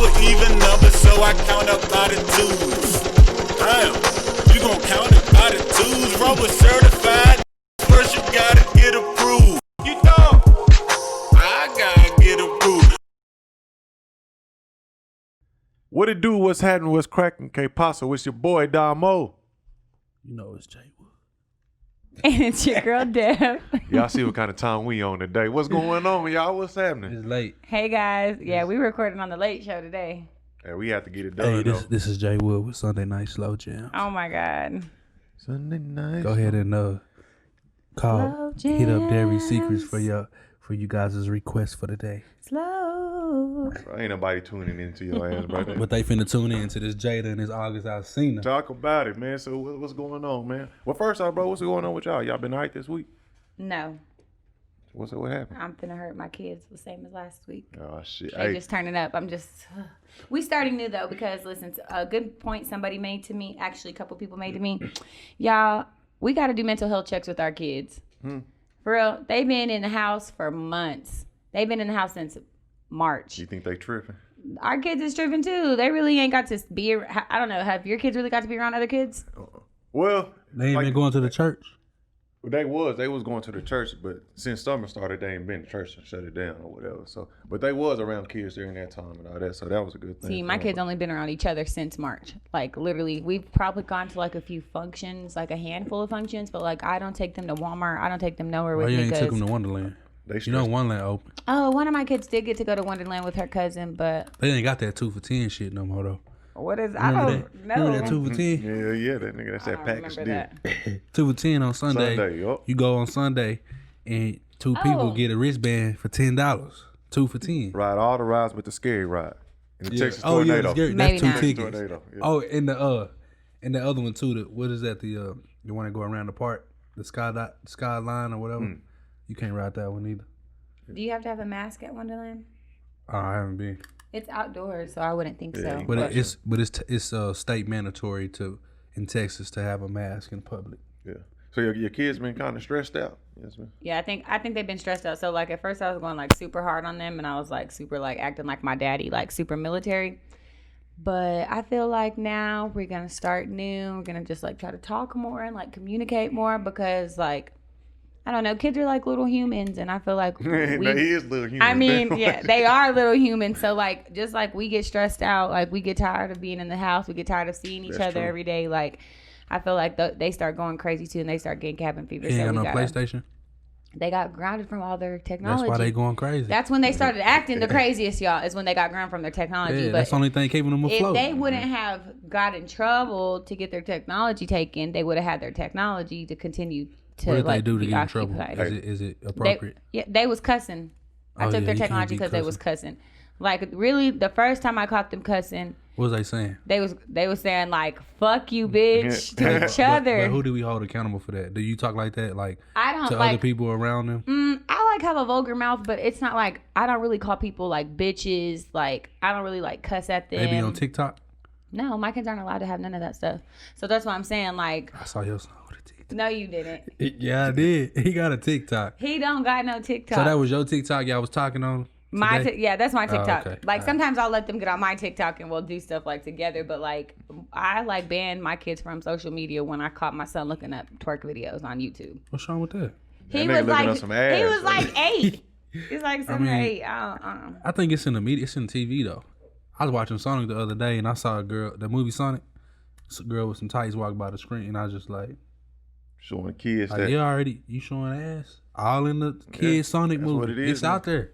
an even number, so I count up by the twos. Damn, you gon' count it by the twos. Rover certified, first you gotta get approved. You know, I gotta get approved. What it do? What's happening? What's cracking? K-Paso, it's your boy Damo. You know it's Jada. And it's your girl, Deb. Y'all see what kind of time we on today. What's going on, y'all? What's happening? It's late. Hey, guys. Yeah, we recording on the late show today. Hey, we have to get it done, Hey, this is Jay Wood with Sunday Night Slow Jam. Oh, my God. Sunday night. Go ahead and call, hit up Dairy Secrets for you guys' request for the day. Slow. Ain't nobody tuning into your ass, brother. But they finna tune in to this Jada and this August Alsina. Talk about it, man. So what's going on, man? Well, first off, bro, what's going on with y'all? Y'all been all right this week? No, What happened? I'm finna hurt my kids the same as last week. Oh, shit. They just turning up. We starting new, though, because, listen, a good point somebody made to me, actually a couple people made to me. Y'all, we got to do mental health checks with our kids. For real, they've been in the house for months. They've been in the house since March. You think they tripping? Our kids is tripping too. They really ain't got to be. I don't know. Have your kids really got to be around other kids? Well, They ain't been going to the church. They was going to the church, but since summer started, they ain't been to church and shut it down or whatever. So, but they was around kids during that time and all that. So that was a good thing. See, my kids only been around each other since March. Like literally, we've probably gone to like a few functions, like a handful of functions. But like, I don't take them to Walmart. I don't take them nowhere with Why you me. ain't took them to Wonderland? You know Wonderland open. Oh, one of my kids did get to go to Wonderland with her cousin, but They ain't got that 2 for 10 shit no more though. what is? Remember I that? don't know. Remember that 2 for 10? Yeah, that nigga. That's that package deal. 2 for 10 on Sunday. Sunday, yup. You go on Sunday and two people get a wristband for $10. 2 for 10. Ride all the rides with the scary ride. In the Texas Oh yeah, tornado. that's Maybe two not. tickets. Tornado, yeah. Oh, and the other one too. What is that? The one that go around the park, the skyline or whatever. You can't ride that one either. Do you have to have a mask at Wonderland? Oh, I haven't been. It's outdoors, so I wouldn't think so. But it's state mandatory in Texas to have a mask in public. Yeah. So your kids been kind of stressed out? Yes, man. Yeah, I think they've been stressed out. So like at first I was going like super hard on them, and I was like super like acting like my daddy, like super military. But I feel like now we're gonna start new. We're gonna just like try to talk more and like communicate more because like I don't know, kids are like little humans, and I feel like He is little human. I mean, yeah, they are little humans. So like just like we get stressed out, like we get tired of being in the house, we get tired of seeing each other every day. Like I feel like they start going crazy too, and they start getting cabin fever. You ain't got no PlayStation? They got grounded from all their technology. That's why they going crazy. That's when they started acting the craziest, y'all, is when they got grounded from their technology. Yeah, but that's the only thing keeping them afloat. if they wouldn't have got in trouble to get their technology taken, they would have had their technology to continue to What did like they do to be get in trouble? occupied. Is it appropriate? They was cussing. I took their you can't technology be because they was cussing. Like really, the first time I caught them cussing, What was they saying? they was saying like "fuck you, bitch" to each other. But who do we hold accountable for that? Do you talk like that, like I don't to like other people around them? I like have a vulgar mouth, but it's not like I don't really call people like bitches. Like I don't really like cuss at them. They be on TikTok. No, my kids aren't allowed to have none of that stuff. So that's why I'm saying like, I saw your son with a TikTok. no, you didn't. Yeah, I did. He got a TikTok. He don't got no TikTok. So that was your TikTok y'all was talking on? my today? yeah, that's my TikTok. okay. Like sometimes I'll let them get on my TikTok and we'll do stuff like together. But like I like banned my kids from social media when I caught my son looking up twerk videos on YouTube. What's wrong with that? He nigga was looking like up some ass. he was like 8. He's like 7 or 8. I think it's in the media. It's in TV though. I was watching Sonic the other day and I saw a girl, the movie Sonic. It's a girl with some tights walk by the screen and I was just like, Showing the kids like that. you showing ass all in the kids Sonic that's movie. what it is, It's out there.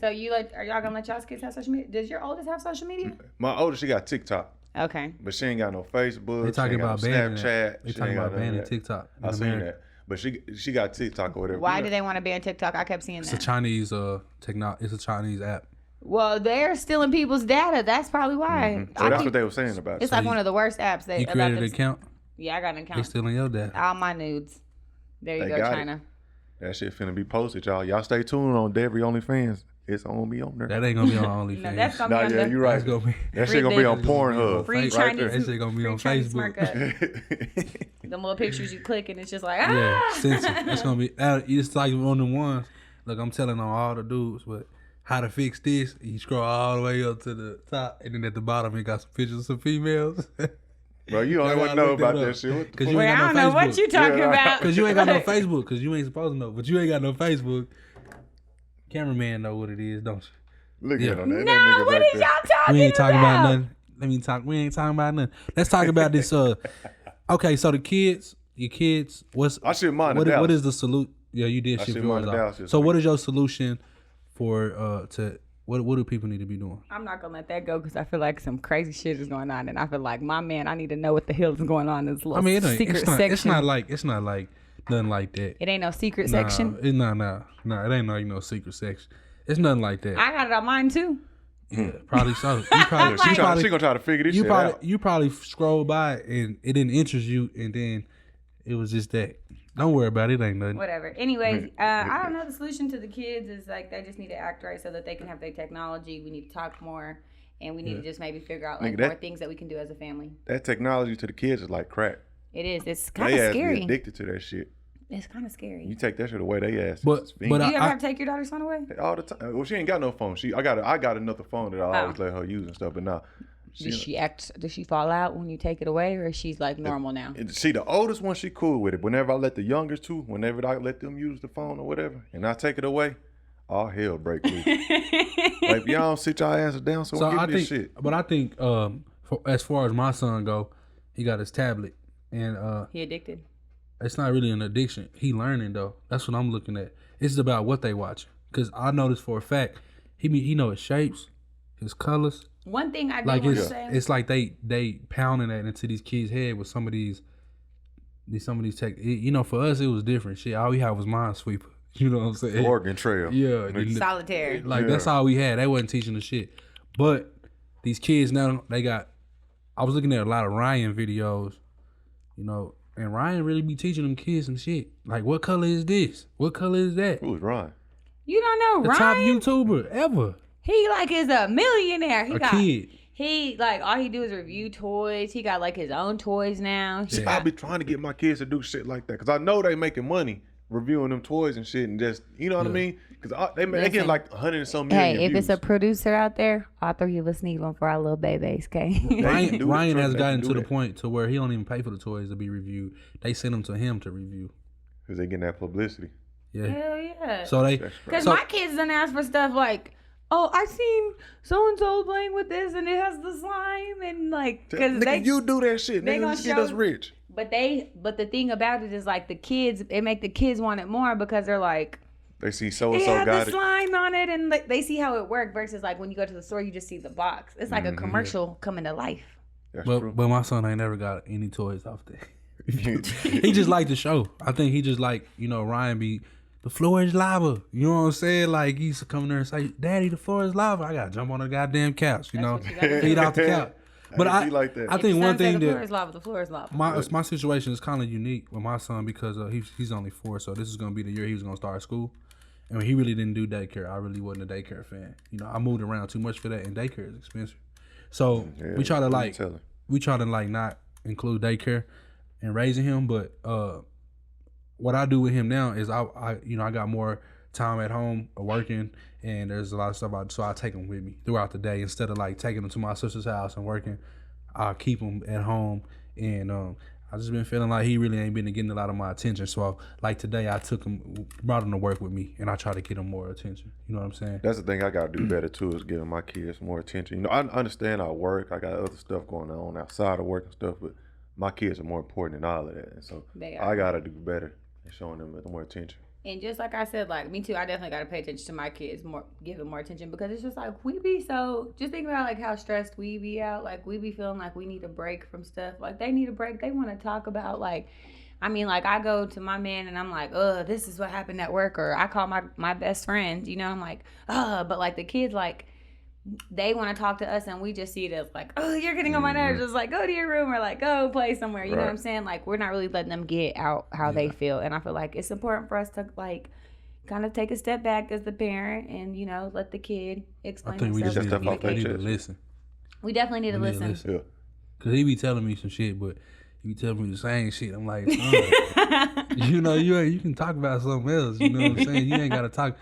So you like, are y'all gonna let y'all's kids have social media? Does your oldest have social media? My oldest, she got TikTok, Okay. but she ain't got no Facebook. They talking she ain't got about no banning Snapchat. that. They She talking ain't got about none of banning that. TikTok. I seen that, but she got TikTok or whatever. Why Yeah. do they want to ban TikTok? I kept seeing It's a that. Chinese It's a Chinese app. Well, they're stealing people's data. That's probably why. So that's what they were saying about it. It's like one of the worst apps. You created an account. Yeah, I got an They account. stealing your data. All my nudes. There you They go, got it. China. That shit finna be posted, y'all. Y'all stay tuned on Devery OnlyFans. It's on me on there. That ain't gonna be on OnlyFans. No, that's gonna Nah, be on yeah, the you right. That's gonna be. That shit gonna be on Free Pornhub. Free right Chinese. there. That shit gonna be free on Chinese Facebook. markup. The little pictures you click and it's just like Yeah, censored. That's gonna be. It's like one of the ones. Look, I'm telling on all the dudes, but how to fix this. You scroll all the way up to the top, and then at the bottom, it got some pictures of some females. Bro, you don't want to know about that shit. What the fuck? You Wait, ain't I got don't no know what Facebook. you talking about. Because you ain't got no Facebook. Because you ain't supposed to know. But you ain't got no Facebook. Cameraman know what it is, don't you? Look Yeah. at him. That No, nigga what back is there. y'all talking We ain't talking about about? nothing. Let me talk. We ain't talking about nothing. Let's talk about this. Okay, so your kids. I shit mine in What Dallas. is the solution? Yeah, you did I ship shit yours mine in out. Dallas this So what week. is your solution for to what do people need to be doing? I'm not gonna let that go because I feel like some crazy shit is going on, and I feel like my man, I need to know what the hell is going on in this little I mean, secret it's not section. it's not like nothing like that. It ain't no secret section. It's not it ain't like no secret section. It's nothing like that. I got it on mine too. Yeah, probably so. You probably, She gonna try to figure this shit out. you probably scrolled by and it didn't interest you, and then it was just that. Don't worry about it. It ain't nothing. Whatever. Anyways, I don't know. The solution to the kids is like they just need to act right so that they can have their technology. We need to talk more, and we need to just maybe figure out like Nigga, that- more things that we can do as a family. That technology to the kids is like crack. It is. It's kind They of ass be scary. addicted to that shit. It's kind of scary. You take that shit away, they ass. But- is but fiend. Do you ever I- have to take your daughter's phone away? all the time. Well, she ain't got no phone. I got another phone that I always let her use and stuff. But now, Does she fall out when you take it away, or she's like normal now? see, the oldest one, she cool with it. Whenever I let the youngest two, whenever I let them use the phone or whatever, and I take it away, all hell break loose. Like, y'all don't sit y'all asses down, so So give I me think, this shit. but I think, as far as my son go, he got his tablet, and He addicted. it's not really an addiction. He learning though. That's what I'm looking at. It's about what they watching. Cause I noticed for a fact, he know his shapes, his colors. One thing I do Like want to say. it's like they pounding that into these kids' head with some of these tech. You know, for us it was different. Shit, all we had was Minesweeper. You know what I'm saying? Oregon Trail. Yeah, Solitaire. like that's all we had. They wasn't teaching the shit. But these kids now, they got. I was looking at a lot of Ryan videos, you know, and Ryan really be teaching them kids some shit. Like, what color is this? What color is that? Who was Ryan? You don't know The top Ryan? YouTuber ever. He like is a millionaire. A kid. He like all he do is review toys. He got like his own toys now. He See, I got- be trying to get my kids to do shit like that because I know they making money reviewing them toys and shit and just, you know what I mean? Because they get Listen. like 100 and some million Hey, if it's views. a producer out there, all three of us need one for our little babies, okay? They do Ryan it, has they gotten do to the that. point to where he don't even pay for the toys to be reviewed. They send them to him to review. Because they getting that publicity. Yeah. Hell yeah. So they. That's Because So- my kids done ask for stuff like, oh, I seen so and so playing with this and it has the slime and like, because Nigga, they, you do that shit. they Nigga, gonna just get show- us rich. but the thing about it is like the kids, it make the kids want it more because they're like, They see so and it so had got the it. slime on it and like, they see how it worked versus like when you go to the store, you just see the box. It's like a commercial coming to life. That's But true. but my son ain't never got any toys off there. He just like the show. I think he just like, you know, Ryan be, the floor is lava. You know what I'm saying? Like he used to come in there and say, Daddy, the floor is lava. I gotta jump on the goddamn couch, you know, what you gotta do. feed off the couch. But I can be like that. I If think your one son say thing the floor that is lava, the floor is lava. my situation is kind of unique with my son because he's only 4, so this is gonna be the year he was gonna start school. And he really didn't do daycare. I really wasn't a daycare fan. You know, I moved around too much for that, and daycare is expensive. So Yeah, we try to what you telling? not include daycare in raising him. But what I do with him now is I got more time at home working, and there's a lot of stuff so I take him with me throughout the day instead of like taking him to my sister's house and working. I keep him at home, and I just been feeling like he really ain't been getting a lot of my attention. So like today, I brought him to work with me, and I try to get him more attention. You know what I'm saying? That's the thing I gotta do better too, is giving my kids more attention. You know, I understand I work, I got other stuff going on outside of work and stuff, but my kids are more important than all of that. And so They are. I gotta do better in showing them more attention. And just like I said, like me too, I definitely got to pay attention to my kids more, give them more attention because it's just like we be so. Just think about like how stressed we be out. Like we be feeling like we need a break from stuff. Like they need a break. They want to talk about like, I mean, like I go to my man and I'm like, this is what happened at work, or I call my best friend. You know, I'm like, but like the kids like. They want to talk to us and we just see it as like, oh, you're getting on my nerves. Just like, go to your room or like, go play somewhere. You know what I'm saying? Like, we're not really letting them get out how they feel. And I feel like it's important for us to like kind of take a step back as the parent and, you know, let the kid explain I think we themselves. just Get that stuff off need their to chest. listen. We definitely need to We need to listen. listen. Yeah. Cause he be telling me some shit, but he be telling me the same shit. I'm like, son, you know, you can talk about something else. You know what I'm saying? You ain't gotta talk.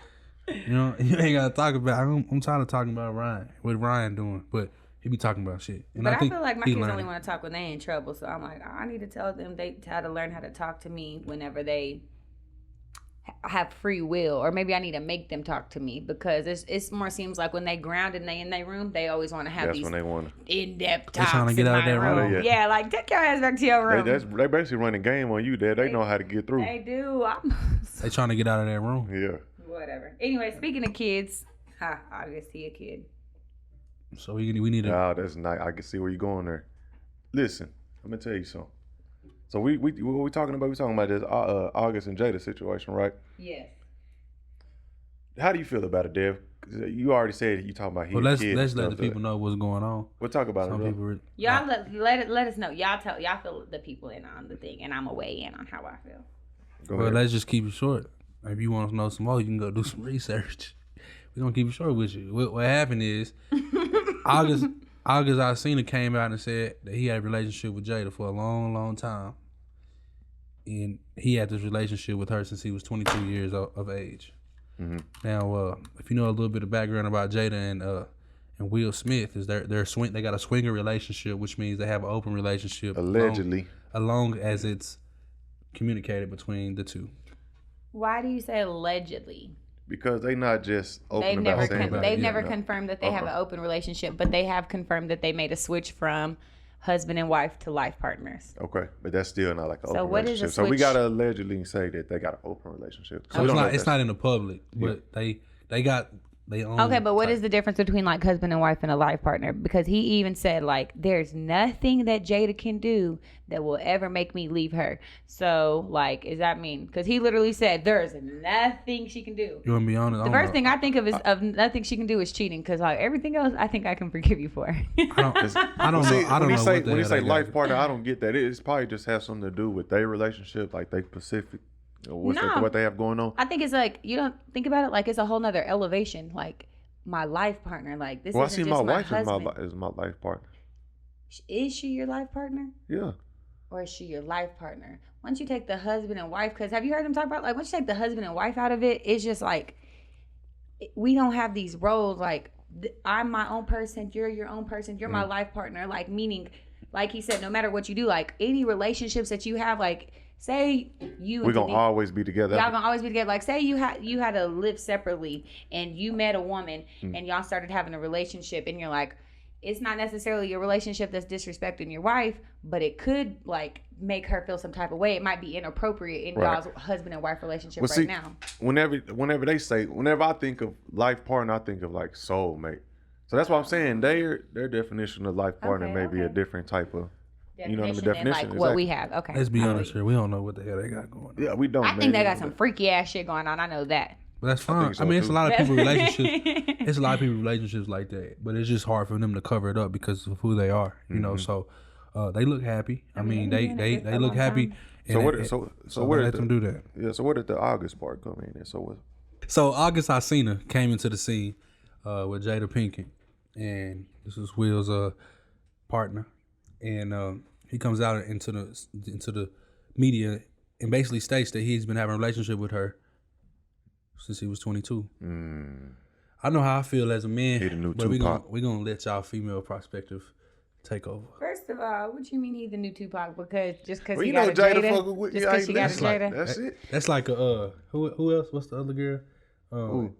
You know, you ain't gotta talk about. I'm tired of talking about Ryan. What Ryan doing, but he be talking about shit. And But I think feel like my he kids learning. only want to talk when they in trouble. So I'm like, I need to tell them they how to learn how to talk to me whenever they have free will, or maybe I need to make them talk to me because it's more seems like when they grounded and they in their room, they always want to have That's these when they want in-depth They tryna talks get in out of my that room. room. Yeah, like take your ass back to your room. they basically running game on you, Dad. They know how to get through. They do. They trying to get out of that room. Yeah. Whatever. Anyway, speaking of kids, I guess he a kid. So we need to. Oh, that's nice. I can see where you're going there. Listen, I'm gonna tell you something. So what we talking about? We talking about this August and Jada situation, right? Yes. How do you feel about it, Dev? 'Cause you already said you talking about his Well, let's kids. let and the stuff, people know what's going on. We'll talk about Some it. people. Bro. Y'all let us know. Y'all fill the people in on the thing, and I'm gonna weigh in on how I feel. Go Well, ahead. let's just keep it short. If you want to know some more, you can go do some research. We're gonna keep it short with you. What happened is August Alsina came out and said that he had a relationship with Jada for a long, long time. And he had this relationship with her since he was 22 years of age. Mm-hmm. Now, if you know a little bit of background about Jada and Will Smith, is they got a swinger relationship, which means they have an open relationship. Allegedly. As long as it's communicated between the two. Why do you say allegedly? Because they not just open They've about saying that. they've yeah, never no. confirmed that they have an open relationship, but they have confirmed that they made a switch from husband and wife to life partners. Okay, but that's still not like an So open what is a relationship. So we switch? gotta allegedly say that they got an open relationship. So So we don't know if it's that's- not in the public, but they got they own. Okay, but what type. is the difference between like husband and wife and a life partner? Because he even said like there's nothing that Jada can do that will ever make me leave her. So like, does that mean? Because he literally said there's nothing she can do. You want to be honest? The first thing I think of is of nothing she can do is cheating. Because like everything else, I think I can forgive you for. I don't know. I don't when know you what say the when you hell say they life got. partner, I don't get that. It's probably just has something to do with their relationship, like they specific, No. what they have going on. I think it's like you don't think about it like it's a whole nother elevation. Like my life partner, like this Well, I isn't see just my my wife husband. is my life partner. Is she your life partner? Yeah. Or is she your life partner? Once you take the husband and wife, because have you heard them talk about like once you take the husband and wife out of it, it's just like we don't have these roles. Like I'm my own person, you're your own person, you're my life partner. Like meaning, like he said, no matter what you do, like any relationships that you have, like say you We're and gonna Denise- always be together. y'all gonna always be together. Like say you had to live separately and you met a woman and y'all started having a relationship and you're like, it's not necessarily a relationship that's disrespecting your wife, but it could like make her feel some type of way. It might be inappropriate in Right. y'all husband and wife relationship Well, right see, now. whenever I think of life partner, I think of like soulmate. So that's what I'm saying. Their definition of life partner may be a okay. different type of. You know what I mean? Definition and, like what we have. Okay. Let's be I honest believe. here. We don't know what the hell they got going on. Yeah, we don't. I think they got some freaky ass shit going on. I know that. But that's I fine. think so, I mean, it's too. a lot of people relationships. It's a lot of people relationships like that. But it's just hard for them to cover it up because of who they are. You know, so they look happy. I mean, they've been they doing it for a look long happy. time. So and what? it- So where let did them do that. Yeah. So where did the August part come in? And so what? So August Alsina came into the scene with Jada Pinkett, and this is Will's partner, and he comes out into the media and basically states that he's been having a relationship with her since he was 22. I know how I feel as a man, He the new but Tupac. we gonna let y'all female perspective take over. First of all, what you mean he's the new Tupac? Because just because Well, he you know got a Jada Jada, fucking with just you. because she got a That's like, Jada. that's it. That's like who else? What's the other girl?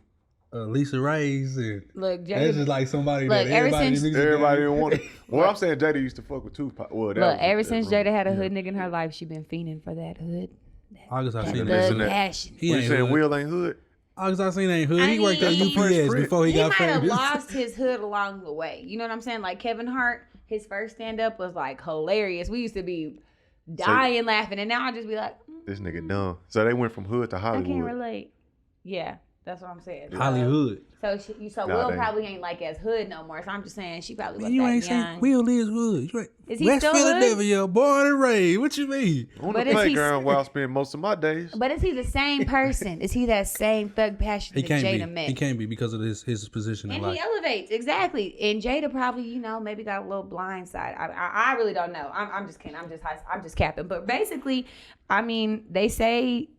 Lisa Ray's. And Look, that's Jada. just like somebody Look, that ever everybody since- Everybody didn't want it. Well, I'm saying Jada used to fuck with Tupac. Well, that Look, was ever that since rumor. Jada had a hood nigga in her life, she been fiending for that hood. August Thug Alsina. Listen, Thug that- passion. He What ain't you saying? hood. Will ain't hood. August Alsina ain't hood. I He worked at mean, UPS before he He got might have famous. lost his hood along the way. You know what I'm saying? Like Kevin Hart, his first stand up was like hilarious. We used to be dying laughing, and now I just be like, This nigga dumb. So they went from hood to I can't Hollywood. relate. Yeah, that's what I'm saying. Hollywood. So Nah, Will they- probably ain't like as hood no more. So I'm just saying she probably was You that ain't young. saying Will is hood. You ain't, Is he West still hood? Philadelphia, born and raised. What you mean? On But the is he- playground where I spend most of my days. But is he the same person? Is he that same thug passion He that can't Jada be. met? He can't be because of his position in And life. he elevates, exactly. And Jada probably, maybe got a little blind side. I really don't know. I'm just kidding. I'm just capping. But basically, I mean, they say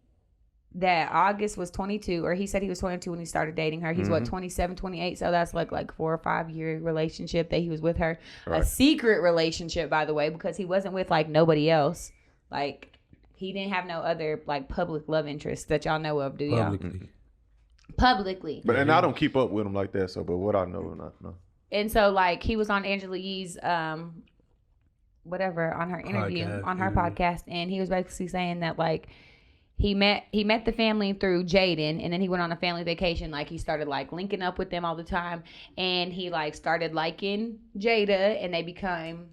that August was 22, or he said he was 22 when he started dating her. He's what, 27, 28. So that's like 4 or 5 year relationship that he was with her. Right. A secret relationship, by the way, because he wasn't with like nobody else. Like he didn't have no other like public love interests that y'all know of, do y'all? Publicly. But and I don't keep up with him like that. So, but what I know, not know. And so like he was on Angela Yee's whatever on her interview on her podcast, and he was basically saying that like he met the family through Jaden, and then he went on a family vacation. Like he started like linking up with them all the time, and he like started liking Jada, and they became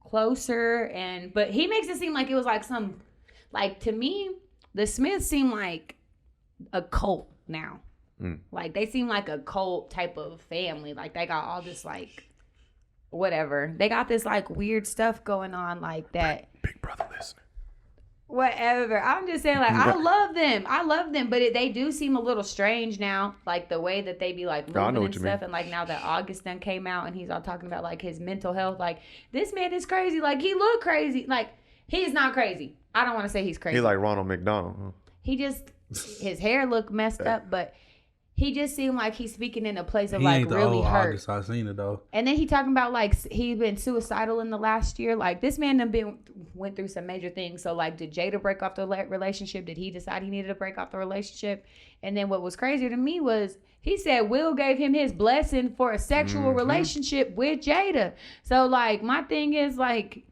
closer. But he makes it seem like it was like some, like to me, the Smiths seem like a cult now. Like they seem like a cult type of family. Like they got all this like whatever. They got this like weird stuff going on like that. Big brother listening. Whatever. I'm just saying like I love them, but they do seem a little strange now, like the way that they be like moving and stuff. And like now that August done came out and he's all talking about like his mental health, like this man is crazy, like he look crazy. Like he's not crazy. I don't want to say he's crazy. He like Ronald McDonald, huh? He just his hair looked messed up, but he just seemed like he's speaking in a place of He like ain't the really old hurt. August Alsina though. And then he talking about like he's been suicidal in the last year. Like this man went through some major things. So like, did Jada break off the relationship? Did he decide he needed to break off the relationship? And then what was crazier to me was he said Will gave him his blessing for a sexual relationship with Jada. So like my thing is like,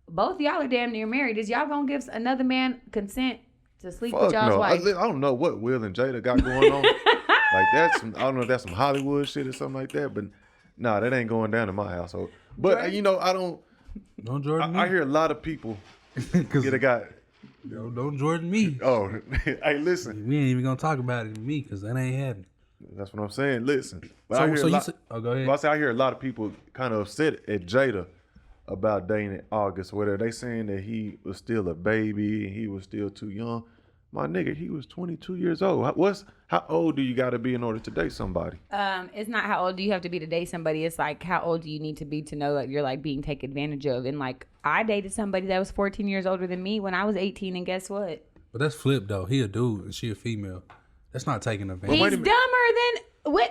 both y'all are damn near married. Is y'all gonna give another man consent to sleep with y'all's wife? I don't know what Will and Jada got going on. Like that's I don't know if that's some Hollywood shit or something like that, but nah, that ain't going down in my household. But Jordan? you know, I don't Jordan me. I hear a lot of people get a guy. Don't Jordan me. Oh, hey, listen. We ain't even gonna talk about it to me because that ain't happening. That's what I'm saying. Listen. But So, I hear so a you lot, said, go ahead. well, I say I hear a lot of people kind of upset at Jada about dating August, or whatever. They saying that he was still a baby, he was still too young. My nigga, he was 22 years old. How old do you got to be in order to date somebody? It's not how old do you have to be to date somebody. It's like how old do you need to be to know that you're like being taken advantage of. And like I dated somebody that was 14 years older than me when I was 18, and guess what? But that's flip though. He a dude and she a female. That's not taking advantage. He's dumber than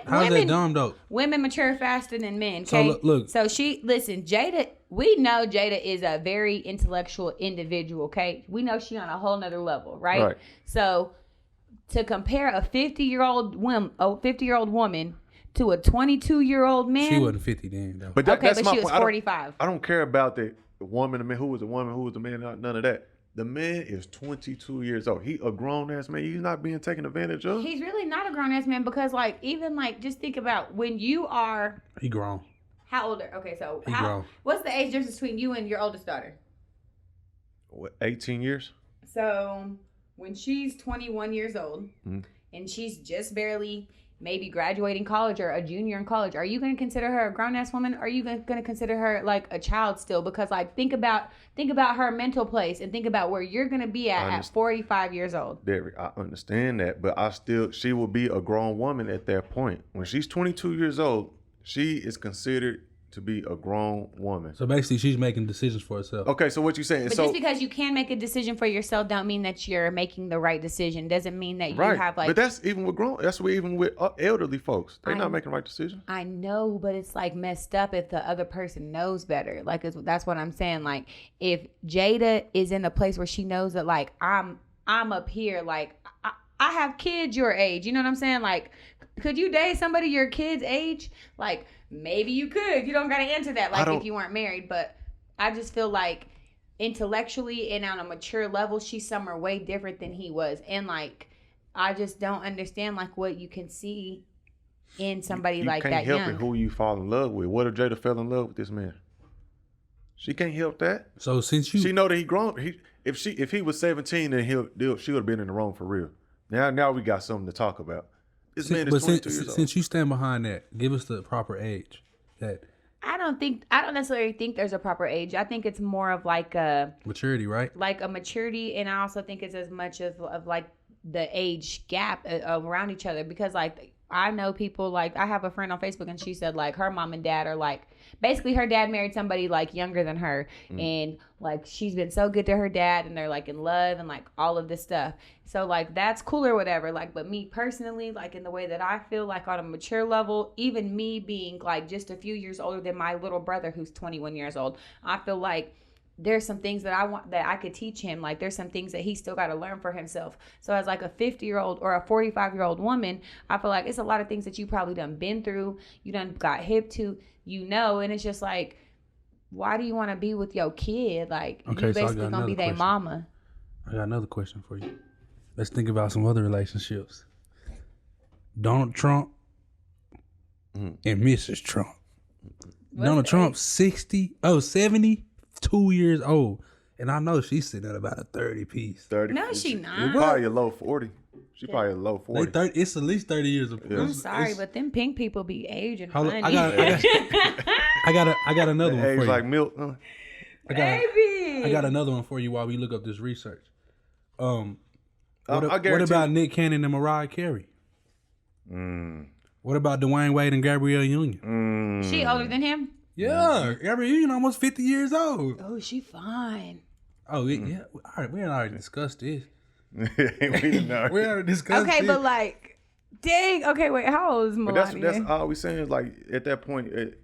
How's women. that dumb though? Women mature faster than men. So, Okay, look. So Jada. We know Jada is a very intellectual individual. Okay, we know she on a whole nother level, right? Right. So to compare a 50-year-old woman to a 22-year-old man, She wasn't 50 then though. But that's but my she was point. 45. I don't care about the woman, the man, who was a woman, who was a man, none of that. The man is 22 years old. He a grown ass man. He's not being taken advantage of. He's really not a grown ass man because, like, even like, just think about when you are He grown. how old? Okay, so He grown. what's the age difference between you and your oldest daughter? What, 18 years? So when she's 21 years old and she's just barely maybe graduating college or a junior in college, are you going to consider her a grown-ass woman? Or are you going to consider her like a child still? Because like think about her mental place and think about where you're going to be at 45 years old. Derek, I understand that, but she will be a grown woman at that point. When she's 22 years old, she is considered to be a grown woman. So basically, she's making decisions for herself. Okay, so what you saying? But so just because you can make a decision for yourself don't mean that you're making the right decision. Doesn't mean that you right, have like. but that's even with even with elderly folks. They're not making the right decision. I know, but it's like messed up if the other person knows better. Like that's what I'm saying. Like if Jada is in a place where she knows that like I'm up here, like I have kids your age. You know what I'm saying? Like, could you date somebody your kid's age? Like maybe you could. You don't got to answer that like if you weren't married. But I just feel like intellectually and on a mature level, she's somewhere way different than he was. And like I just don't understand like what you can see in somebody like that young. You can't help it who you fall in love with. What if Jada fell in love with this man? She can't help that. So since she know that he grown, if he was 17, then she would have been in the wrong for real. Now we got something to talk about. This man is 22 years old. Since you stand behind that, give us the proper age. That I don't necessarily think there's a proper age. I think it's more of like a maturity, right? Like a maturity, and I also think it's as much of like the age gap around each other, because like I know people, like, I have a friend on Facebook and she said, like, her mom and dad are, like, basically her dad married somebody, like, younger than her. And, like, she's been so good to her dad and they're, like, in love and, like, all of this stuff. So, like, that's cool or whatever. Like, but me personally, like, in the way that I feel, like, on a mature level, even me being, like, just a few years older than my little brother who's 21 years old, I feel like there's some things that I want that I could teach him. Like, there's some things that he still got to learn for himself. So as like a 50-year-old or a 45-year-old woman, I feel like it's a lot of things that you probably done been through, you done got hip to, and it's just like, why do you want to be with your kid? Like, Okay, you so I basically got gonna be another their question. mama. I got another question for you. Let's think about some other relationships. Donald Trump and Mrs. Trump. Donald Trump 72 years old. And I know she's sitting at about a 30 piece. 30. No, she not. Probably a low 40. She probably a low 40. It's at least 30 years of I'm sorry, but them pink people be aging Hold funny. on, I got another one for Age you. like milk. Baby. I got another one for you while we look up this research. I What guarantee about Nick Cannon and Mariah Carey? What about Dwayne Wade and Gabrielle Union? She older than him? Yeah, Gabrielle Union almost 50 years old. Oh, she fine. Oh, yeah. All right, we already discussed this. we didn't know. We already discussed Okay, this. but like, dang. Okay, wait. How old is But Melania? that's all we saying is like at that point, at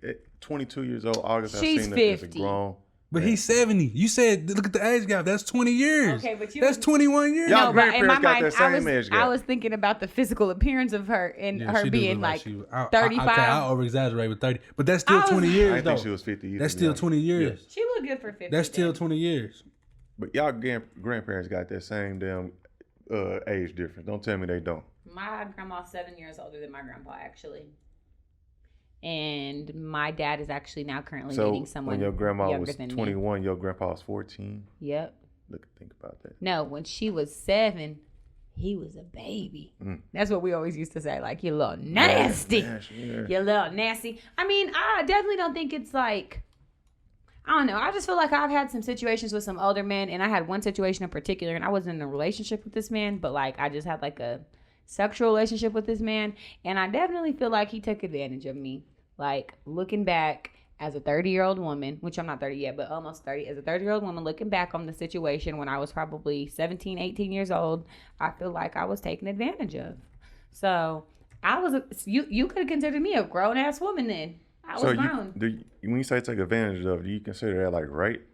22 years old, August, She's I've seen that as a 50. grown. But he's 70. You said, look at the age gap. That's 20 years. Okay, but you- That's 21 years. Y'all No, but in my grandparents got mind, that same age gap. I was thinking about the physical appearance of her and Yeah, her she do being look like she was- I- 35. Okay, I over-exaggerate with 30. But that's still I was- 20 I years, didn't though. think she was 50 either. That's to be still honest. 20 years. She looked good for 50. That's still then. 20 years. But y'all grandparents got that same damn age difference. Don't tell me they don't. My grandma's 7 years older than my grandpa, actually. And my dad is actually now currently So dating someone when your grandma younger was than 21, your grandpa was 14. me. Yep. Think about that. No, when she was 7, he was a baby. That's what we always used to say, like, you little nasty. Yeah. You little nasty. I mean, I definitely don't think it's like, I don't know. I just feel like I've had some situations with some older men, and I had one situation in particular, and I wasn't in a relationship with this man, but like I just had like a sexual relationship with this man, and I definitely feel like he took advantage of me. Like, looking back as a 30-year-old woman, which I'm not 30 yet, but almost 30, as a 30-year-old woman, looking back on the situation when I was probably 17, 18 years old, I feel like I was taken advantage of. So I was, you could have considered me a grown-ass woman then. I was grown. When you say take advantage of, do you consider that like rape?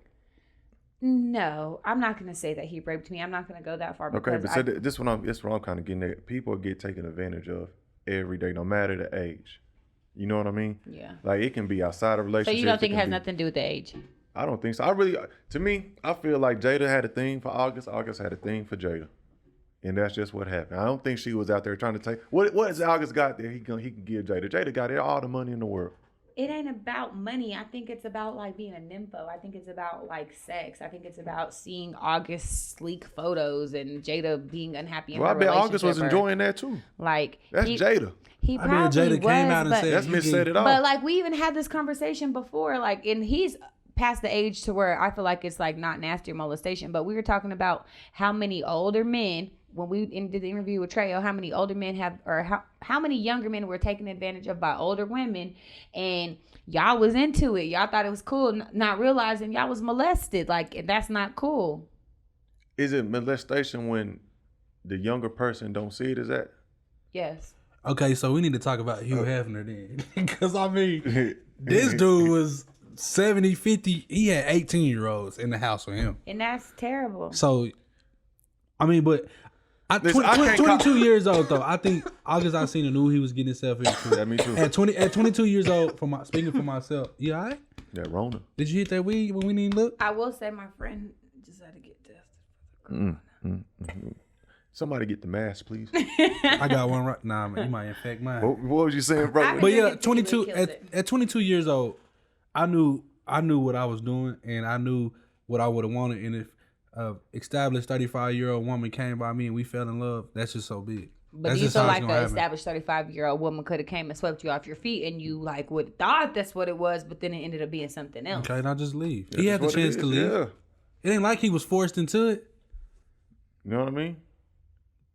No, I'm not going to say that he raped me. I'm not going to go that far. Okay, Because but this what I'm kind of getting at. People get taken advantage of every day, no matter the age. You know what I mean? Yeah. Like, it can be outside of So relationships. you don't think it has nothing to do with the age? I don't think so. To me, I feel like Jada had a thing for August. August had a thing for Jada. And that's just what happened. I don't think she was out there trying to take... What has August got there he can give Jada? Jada got all the money in the world. It ain't about money. I think it's about like being a nympho. I think it's about like sex. I think it's about seeing August's sleek photos and Jada being unhappy in Well, I her bet relationship. August was enjoying that too. Like, That's Jada. He I mean, probably Jada was, came out and but, said, That's Miss Set It Off. but like, we even had this conversation before, like, and he's past the age to where I feel like it's like not nasty or molestation, but we were talking about how many older men, when we did the interview with Trejo, how many older men have, or how many younger men were taken advantage of by older women, and y'all was into it. Y'all thought it was cool, not realizing y'all was molested. Like, that's not cool. Is it molestation when the younger person don't see it as that? Yes. Okay, so we need to talk about Hugh Hefner then. Because, I mean, this dude was 70, 50. He had 18-year-olds in the house with him. And that's terrible. So, I mean, but... Listen, I can't 22 years old, though. I think August Alsina knew he was getting himself into. Yeah, me too. At 22 years old, speaking for myself, you all right? That Rona. Did you hit that weed when we didn't look? I will say my friend just had to get tested. Somebody get the mask, please. I got one right now, man. You might infect mine. What was you saying, bro? But yeah, Tequila 22 kills it. at 22 years old, I knew what I was doing, and I knew what I would have wanted. And if established 35-year-old woman came by me and we fell in love, that's just so big. But That's do you just feel how it's like gonna an happen. established 35-year-old woman could have came and swept you off your feet, and you like would thought that's what it was, but then it ended up being something else? Okay, now just leave. Yeah, He had the that's what it chance to is, leave. Yeah. It ain't like he was forced into it. You know what I mean?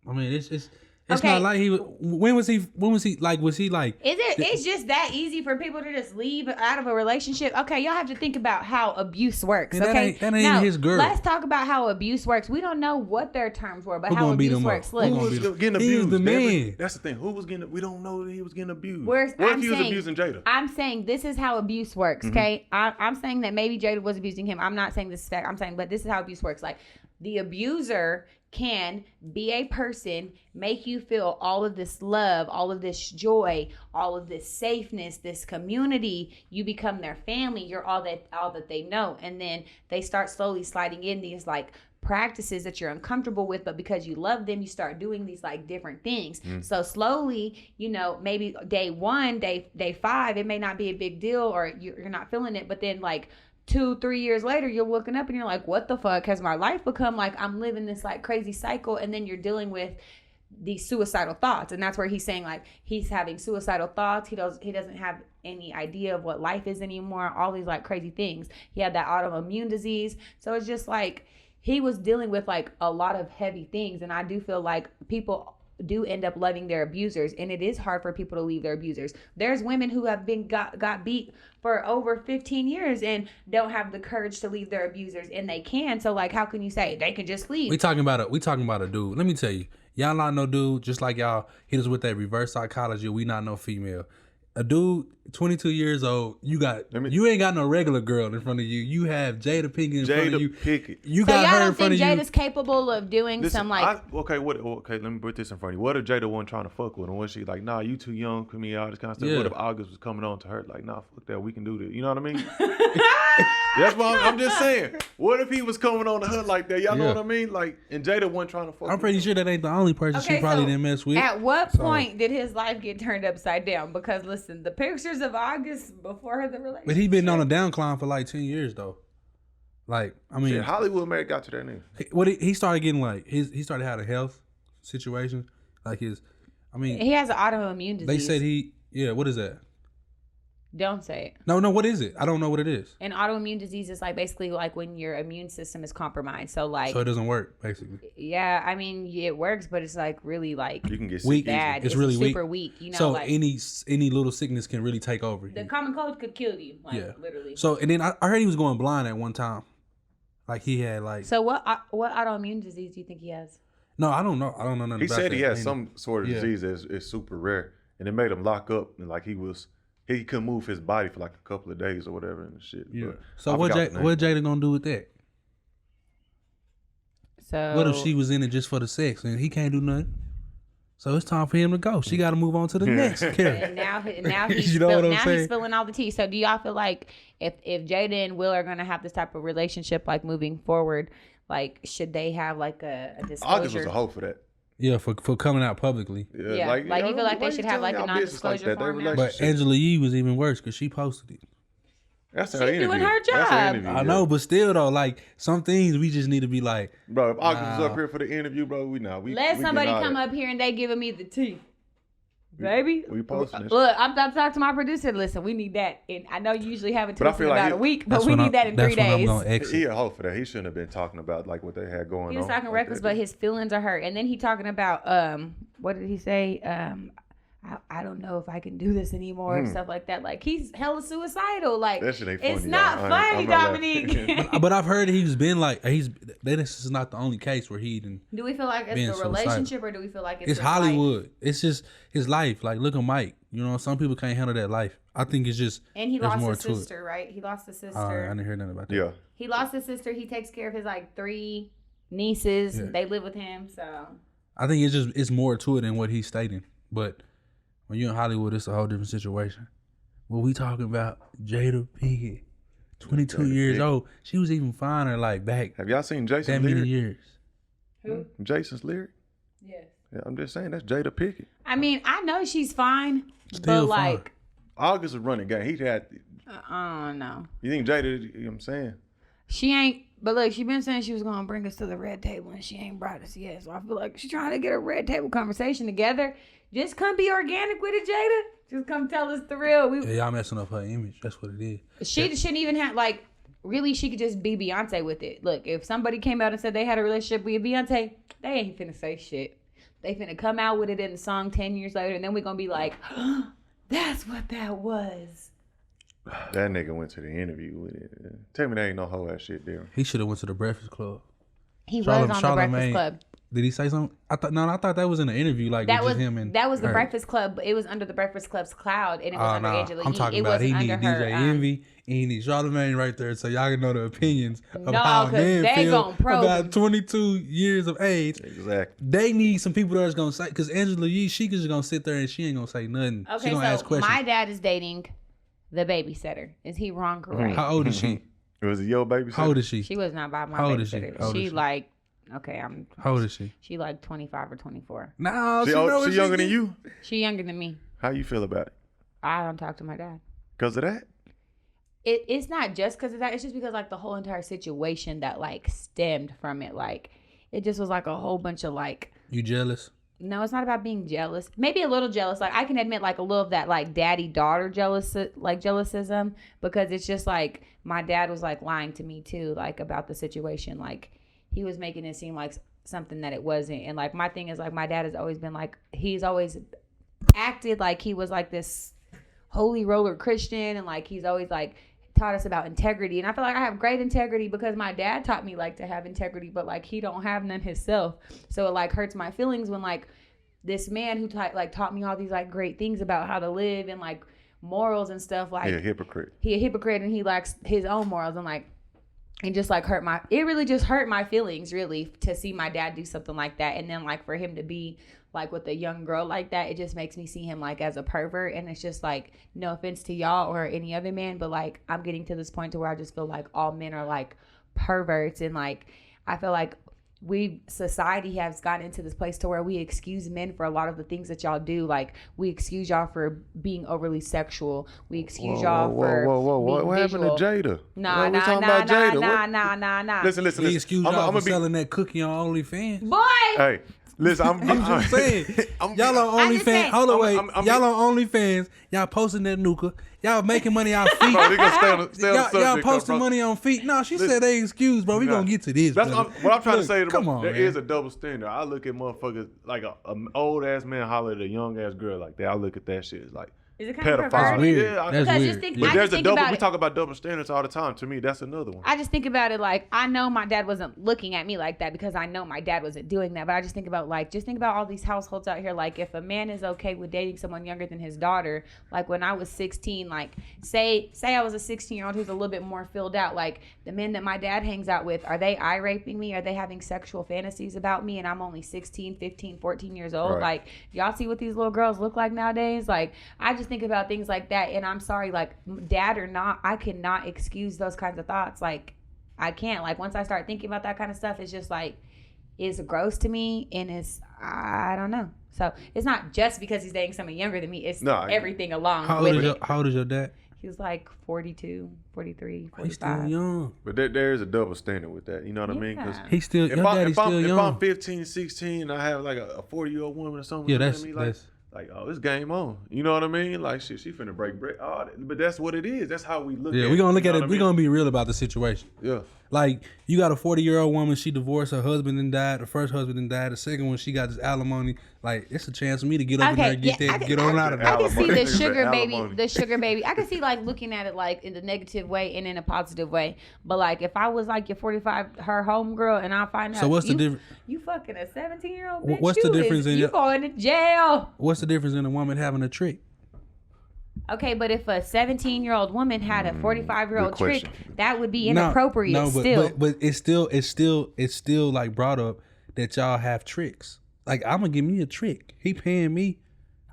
I mean, it's It's Okay. not like he was. When was he like? Was he like? Is it? It's just that easy for people to just leave out of a relationship. Okay, y'all have to think about how abuse works. Man, that Okay, ain't- that ain't his girl. Let's talk about how abuse works. We don't know what their terms were, but Who how gonna beat abuse him up? works. Who Look, gonna Who beat was getting He abused? was the man. That's the thing. Who was getting? We don't know that he was getting abused. Where's- What I'm if he was saying- abusing Jada? I'm saying this is how abuse works, okay? I'm saying that maybe Jada was abusing him. I'm not saying this is fact. I'm saying, but this is how abuse works. Like, the abuser can be a person, make you feel all of this love, all of this joy, all of this safeness, this community. You become their family. You're all that they know. And then they start slowly sliding in these, like, practices that you're uncomfortable with, but because you love them, you start doing these like different things. So slowly, you know, maybe day 1, day 5, it may not be a big deal or you're not feeling it, but then like 2-3 years later, you're looking up and you're like, what the fuck has my life become? Like, I'm living this like crazy cycle, and then you're dealing with these suicidal thoughts. And that's where he's saying like he's having suicidal thoughts. He doesn't have any idea of what life is anymore, all these like crazy things. He had that autoimmune disease. So it's just like he was dealing with like a lot of heavy things. And I do feel like people do end up loving their abusers, and it is hard for people to leave their abusers. There's women who have been got beat for over 15 years and don't have the courage to leave their abusers, and they can. So like, how can you say they can just leave? We talking about a dude. Let me tell you, y'all not no dude. Just like y'all hit us with that reverse psychology. We not no female. A dude, 22 years old. You ain't got no regular girl in front of you. You have Jada Pinkett in front of you. Jada Pinkett. You So got y'all her in don't front think of you. Jada's capable of doing Listen, some like okay, let me put this in front of you. What if Jada wasn't trying to fuck with him? Was she like, nah, you too young for me, all this kind of stuff? Yeah. What if August was coming on to her like, nah, fuck that, we can do this? You know what I mean? That's what I'm just saying. What if he was coming on to her like that? Y'all know Yeah. what I mean? Like, and Jada wasn't trying to fuck I'm with pretty him. sure that ain't the only person she Okay, probably so didn't mess with. At what So- point did his life get turned upside down? Because listen, the pictures of August before the relationship. But he been on a downcline for like 10 years though. Like, I mean, Shit, Hollywood Mary got to that nigga. what he started getting like he started having a health situation. Like He has an autoimmune disease. they said what is that? Don't say it. No, what is it? I don't know what it is. An autoimmune disease is like basically like when your immune system is compromised. So like, So it doesn't work, basically. yeah, I mean it works, but it's like really like You can get Weak. sick easily. bad. It's really weak. super weak. You know, So like any little sickness can really take over. the you. common cold could kill you. Like Yeah. literally. So and then I heard he was going blind at one time. Like he had like So what autoimmune disease do you think he has? no, I don't know. I don't know nothing He about said he that. had some sort of Yeah. disease that is super rare, and it made him lock up, and like he couldn't move his body for like a couple of days or whatever and shit. Yeah. But So I what forgot the name. Jada gonna do with that? So What if she was in it just for the sex and he can't do nothing? So it's time for him to go. She got to move on to the next character. And now he's You know what I'm now saying? he's spilling all the tea. So do y'all feel like if Jada and Will are gonna have this type of relationship like moving forward, like should they have like a disclosure? August was a hoe for that. Yeah, for coming out publicly. Yeah, like, you feel like they should have, like, a non-disclosure form now? But Angela Yee was even worse because she posted it. That's She's her doing interview. her That's her job. interview, I yeah. know, but still though, like some things we just need to be like, Bro, if August was Nah. up here for the interview, bro, we Let somebody come up here and they giving me the tea. Baby, We posting this. look, I'm about to talk to my producer. Listen, we need that, and I know you usually have it to But I us in feel like about he- a week, but that's we when need I'm- that in 3 that's when I'm days. gonna exit. He a hoe for that. He shouldn't have been talking about like what they had going on. He was talking like reckless, that. but his feelings are hurt. And then he talking about what did he say? I don't know if I can do this anymore and stuff like that. Like he's hella suicidal. Like That shit ain't funny. it's not y'all. funny, I'm not laughing. Dominique. But I've heard he's been like this is not the only case where he didn't. Do we feel like it's Being the suicidal. relationship, or do we feel like it's It's his life? Hollywood. It's just his life. Like look at Mike. You know, some people can't handle that life. I think it's just And he there's lost more his to it. sister, right? He lost his sister. I didn't hear nothing about that. Yeah. He lost his sister. He takes care of his like 3 nieces. Yeah. They live with him. So I think it's more to it than what he's stating. But when you're in Hollywood, it's a whole different situation. What we talking about, Jada Pinkett, 22 Jada years Pinkett. old. She was even finer like back Have y'all seen that Jason's many lyric? years. who? Jason's lyric? Yes. Yeah, I'm just saying that's Jada Pinkett. I mean, I know she's fine, Still but like, August was running game. He had. I don't know. You think Jada? You know what I'm saying? She ain't. But look, she been saying she was gonna bring us to the red table, and she ain't brought us yet. So I feel like she's trying to get a red table conversation together. Just come be organic with it, Jada. Just come tell us the real. Yeah, y'all messing up her image. That's what it is. She shouldn't even have like. Really, she could just be Beyonce with it. Look, if somebody came out and said they had a relationship with Beyonce, they ain't finna say shit. they finna come out with it in the song 10 years later, and then we're gonna be like, that's what that was. That nigga went to the interview with it. Tell me there ain't no whole ass shit there. He should have went to the Breakfast Club. He was on the Breakfast Charlamagne, Club. Did he say something? I thought that was in the interview. Like That with was just him and that was the her. Breakfast Club. But it was under the Breakfast Club's cloud, and it was under Angela I'm Yee. talking It about he wasn't need under her. DJ Envy and he need Charlamagne right there, so y'all can know the opinions of No, how 'cause men they feel gon' probe about him. 22 years of age. Exactly. They need some people that's gonna say, because Angela Yee, she just gonna sit there and she ain't gonna say nothing. Okay, She gonna ask so questions. my dad is dating the babysitter. Is he wrong or right? How old is she? Was it your baby? How old is she? She was not by my How old is she? babysitter. How old is She she? like, okay, How old is she? she like 25 or 24. No, She younger than you? She younger than me. How you feel about it? I don't talk to my dad. Because of that? It's not just because of that. It's just because like the whole entire situation that like stemmed from it. Like it just was like a whole bunch of like. You jealous? No, it's not about being jealous. Maybe a little jealous. Like I can admit like a little of that like daddy-daughter jealousism, because it's just like my dad was like lying to me too, like about the situation. Like he was making it seem like something that it wasn't. And like my thing is like my dad has always been like, he's always acted like he was like this holy roller Christian, and like he's always like taught us about integrity. And I feel like I have great integrity because my dad taught me like to have integrity, but like he don't have none himself. So it like hurts my feelings when like this man who taught me all these like great things about how to live and like morals and stuff, like He a hypocrite. He a hypocrite and he lacks his own morals, and like it just like it really just hurt my feelings really to see my dad do something like that. And then like for him to be like with a young girl like that, it just makes me see him like as a pervert. And it's just like, no offense to y'all or any other man, but like I'm getting to this point to where I just feel like all men are like perverts. And like I feel like society has gotten into this place to where we excuse men for a lot of the things that y'all do. Like we excuse y'all for being overly sexual. We excuse y'all for being what happened to visual. Jada? Nah. Listen. We excuse y'all I'm for selling that cookie on OnlyFans. Boy, Hey, listen, I'm I'm just saying. Y'all on I'm just OnlyFans. saying. Hold on, wait. I'm- Y'all on OnlyFans. Y'all posting that nuka. Y'all making money off feet. Bro, they gonna stay on the subject. Y'all though, posting bro. money on feet. No, she Listen. said they excused, bro. We Nah. gonna get to this. That's brother. what I'm trying to Look, say. Come on, There man. is a double standard. I look at motherfuckers like a old ass man holler at a young ass girl like that. I look at that shit as like is it kind of pedophile. That's perverted? weird. Yeah, That's Because weird. just think- Yeah. I But there's just a think double. about We it. talk about double standards all the time. To me, that's another one. I just think about it like, I know my dad wasn't looking at me like that because I know my dad wasn't doing that. But I just think about all these households out here. Like if a man is okay with dating someone younger than his daughter, like when I was 16, like say I was a 16-year-old who's a little bit more filled out, like the men that my dad hangs out with, are they eye raping me? Are they having sexual fantasies about me? And I'm only 16, 15, 14 years old. Right. Like y'all see what these little girls look like nowadays? Like I just think about things like that. And I'm sorry, like dad or not, I cannot excuse those kinds of thoughts. Like I can't. Like once I start thinking about that kind of stuff, it's just like it's gross to me, and I don't know. So it's not just because he's dating someone younger than me. It's everything along How with old, it. how old is your dad? He was like 42, 43, He's still 45. young. But there is a double standard with that. You know what I mean? 'Cause Yeah. He's still. if, Your daddy's still if young. I'm 15, 16, and I have like a 40-year-old woman or something, Yeah, looking that's at me like, oh, it's game on. You know what I mean? Like, shit, she finna break bread. Oh, but that's what it is. That's how we look at it. Yeah, we're gonna look you at know it. what I We're mean? gonna be real about the situation. Yeah. Like, you got a 40-year-old woman, she divorced, her husband and died, the first husband and died, the second one, she got this alimony. Like, it's a chance for me to get over there and get on out of there. I can see the Alimony. sugar baby. I can see like looking at it like in the negative way and in a positive way. But like if I was like your 45, her homegirl, and I find out. So what's the difference? You fucking a 17-year-old bitch. What's the difference in you going to jail? What's the difference in a woman having a trick? Okay, but if a 17-year-old woman had a 45-year-old Good trick, question. that would be inappropriate but it's still like brought up that y'all have tricks. Like, I'm gonna give me a trick. He paying me.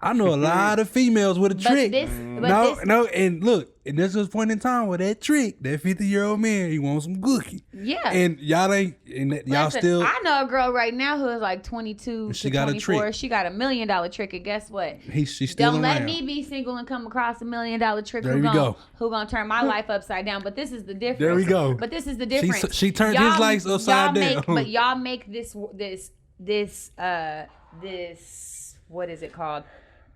I know a lot of females with a trick. And look, and there's this point in time where that trick, that 50-year-old man, he wants some cookie. Yeah. And y'all ain't, and y'all Listen, still. I know a girl right now who is like 22 She to got a 24. trick. She got $1 million trick, and guess what? She's still Don't around. let me be single and come across $1 million trick. There we go. Who gonna turn my life upside down? But this is the difference. There we go. But this is the difference. She turned his life upside down. But y'all make this what is it called?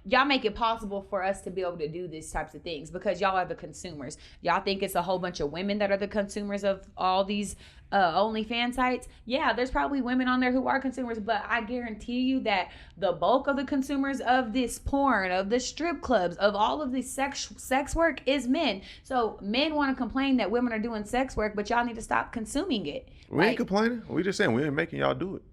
y'all make it possible for us to be able to do these types of things because y'all are the consumers. Y'all think it's a whole bunch of women that are the consumers of all these OnlyFans sites. Yeah, there's probably women on there who are consumers, but I guarantee you that the bulk of the consumers of this porn, of the strip clubs, of all of this sex work is men. So men want to complain that women are doing sex work, but y'all need to stop consuming it. We ain't complaining. We just saying we ain't making y'all do it.